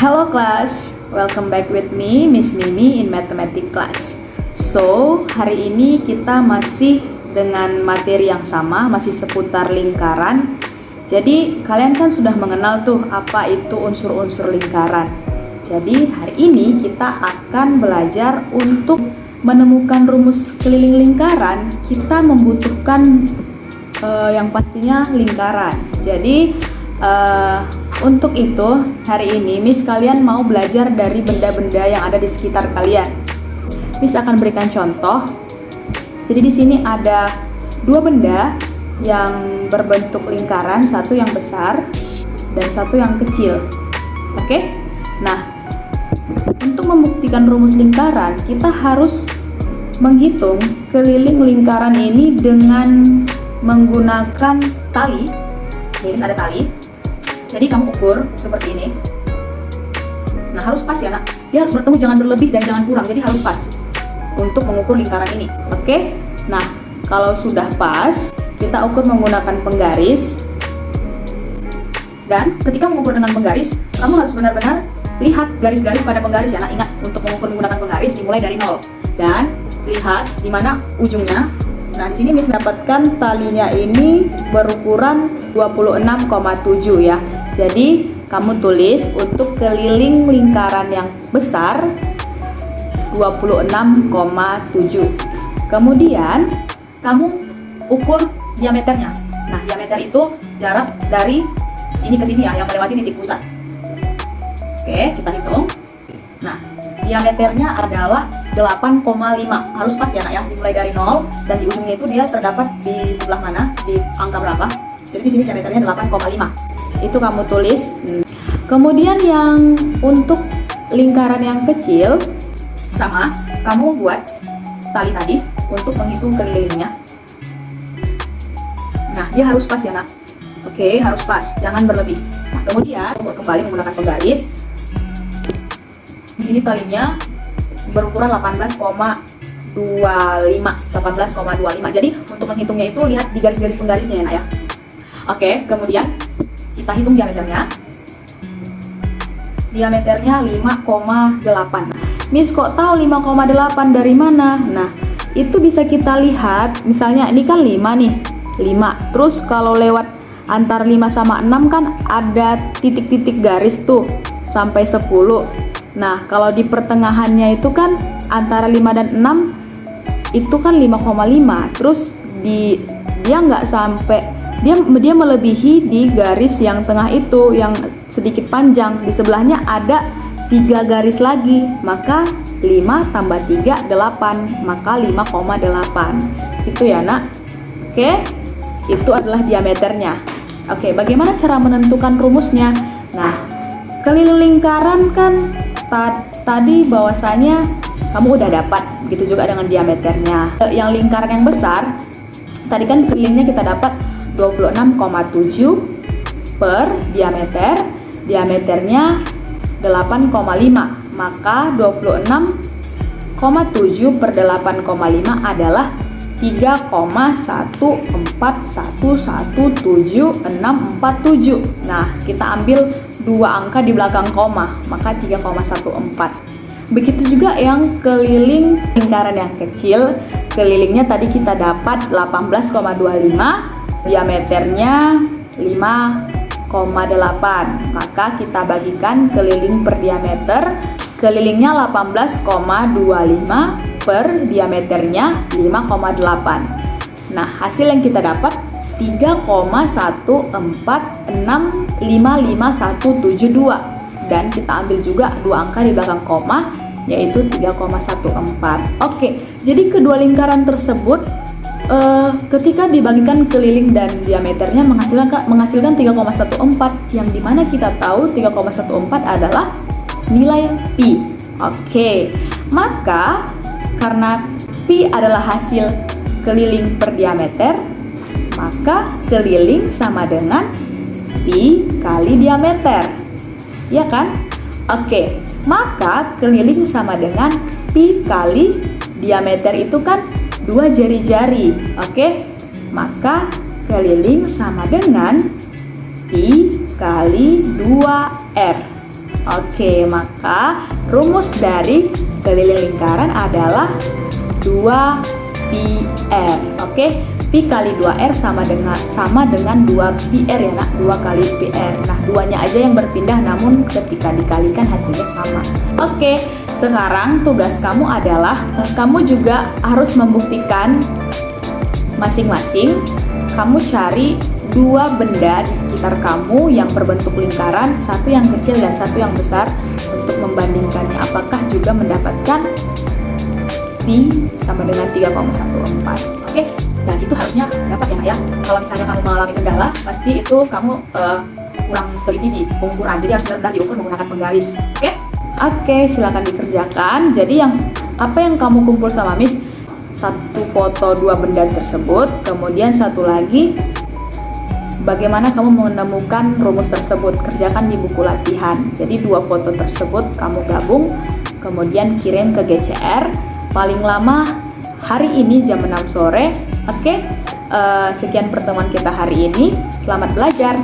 Hello class, welcome back with me, Miss Mimi in Mathematics class. So, hari ini kita masih dengan materi yang sama, masih seputar lingkaran. Jadi, kalian kan sudah mengenal tuh apa itu unsur-unsur lingkaran. Jadi, hari ini kita akan belajar untuk menemukan rumus keliling lingkaran. Kita membutuhkan yang pastinya lingkaran. Jadi, untuk itu, hari ini Miss kalian mau belajar dari benda-benda yang ada di sekitar kalian. Miss akan berikan contoh. Jadi di sini ada dua benda yang berbentuk lingkaran, satu yang besar dan satu yang kecil. Oke? Nah, untuk membuktikan rumus lingkaran, kita harus menghitung keliling lingkaran ini dengan menggunakan tali. Ini ada tali. Jadi kamu ukur seperti ini. Nah, harus pas ya nak. Dia harus bertemu, jangan berlebih dan jangan kurang. Jadi harus pas untuk mengukur lingkaran ini. Oke? Nah, kalau sudah pas, kita ukur menggunakan penggaris. Dan ketika mengukur dengan penggaris, kamu harus benar-benar lihat garis-garis pada penggaris ya nak. Ingat, untuk mengukur menggunakan penggaris dimulai dari 0. Dan lihat di mana ujungnya. Nah, di sini Miss mendapatkan talinya ini berukuran 26,7 ya. Jadi, kamu tulis untuk keliling lingkaran yang besar 26,7. Kemudian, kamu ukur diameternya. Nah, diameter itu jarak dari sini ke sini ya, yang melewati titik pusat. Oke, kita hitung. Nah, diameternya adalah 8,5. Harus pas ya nak ya, dimulai dari 0 dan di ujungnya itu dia terdapat di sebelah mana, di angka berapa. Jadi di sini diameternya 8,5. Itu kamu tulis. Kemudian yang untuk lingkaran yang kecil sama, kamu buat tali tadi untuk menghitung kelilingnya. Nah, dia harus pas ya nak. Oke, harus pas, jangan berlebih. Nah, kemudian ukur kembali menggunakan penggaris. Di sini talinya berukuran 18,25. Jadi untuk menghitungnya itu lihat di garis-garis penggarisnya ya nak ya. Oke, kemudian kita hitung diameternya. Diameternya 5,8. Miss kok tahu 5,8 dari mana? Nah, itu bisa kita lihat. Misalnya ini kan 5 nih. 5. Terus kalau lewat antar 5 sama 6 kan ada titik-titik garis tuh sampai 10. Nah, kalau di pertengahannya itu kan antara 5 dan 6 itu kan 5,5. Terus dia nggak sampai, dia melebihi di garis yang tengah itu yang sedikit panjang. Di sebelahnya ada 3 garis lagi. Maka 5 tambah 3 8, maka 5,8. Itu ya nak. Oke, itu adalah diameternya. Oke, bagaimana cara menentukan rumusnya? Nah, keliling lingkaran kan tadi bahwasanya kamu udah dapat, begitu juga dengan diameternya. Yang lingkaran yang besar tadi kan kelilingnya kita dapat 26,7 per diameter. Diameternya 8,5. Maka 26,7 per 8,5 adalah 3,141117,647. Nah, kita ambil 2 angka di belakang koma, maka 3,14. Begitu juga yang keliling lingkaran yang kecil. Kelilingnya tadi kita dapat 18,25, diameternya 5,8. Maka kita bagikan keliling per diameter. Kelilingnya 18,25 per diameternya 5,8. Nah, hasil yang kita dapat 3,14655172. Dan kita ambil juga 2 angka di belakang koma, yaitu 3,14. Oke, jadi kedua lingkaran tersebut ketika dibagikan keliling dan diameternya menghasilkan 3,14, yang dimana kita tahu 3,14 adalah nilai pi. Oke, maka karena pi adalah hasil keliling per diameter, maka keliling sama dengan pi kali diameter. Ya kan? Oke, maka keliling sama dengan pi kali diameter itu kan 2 jari-jari. Oke, maka keliling sama dengan pi kali 2R. Oke, maka rumus dari keliling lingkaran adalah 2πr. Oke, pi kali 2r sama dengan 2πr ya nak, 2 kali πr. Nah, duanya aja yang berpindah, namun ketika dikalikan hasilnya sama. Oke, sekarang tugas kamu adalah kamu juga harus membuktikan masing-masing. Kamu cari dua benda di sekitar kamu yang berbentuk lingkaran, satu yang kecil dan satu yang besar, untuk membandingkannya apakah juga mendapatkan pi sama dengan 3,14. Oke, dan itu harusnya dapat ya. Kalau misalnya kamu mengalami kendala, pasti itu kamu kurang teliti di pengukuran, jadi harus benar-benar diukur menggunakan penggaris. Oke, silakan dikerjakan. Jadi apa yang kamu kumpul sama Miss, satu foto dua benda tersebut, kemudian satu lagi bagaimana kamu menemukan rumus tersebut, kerjakan di buku latihan. Jadi dua foto tersebut kamu gabung, kemudian kirim ke GCR paling lama hari ini jam 6 sore. Oke, sekian pertemuan kita hari ini. Selamat belajar.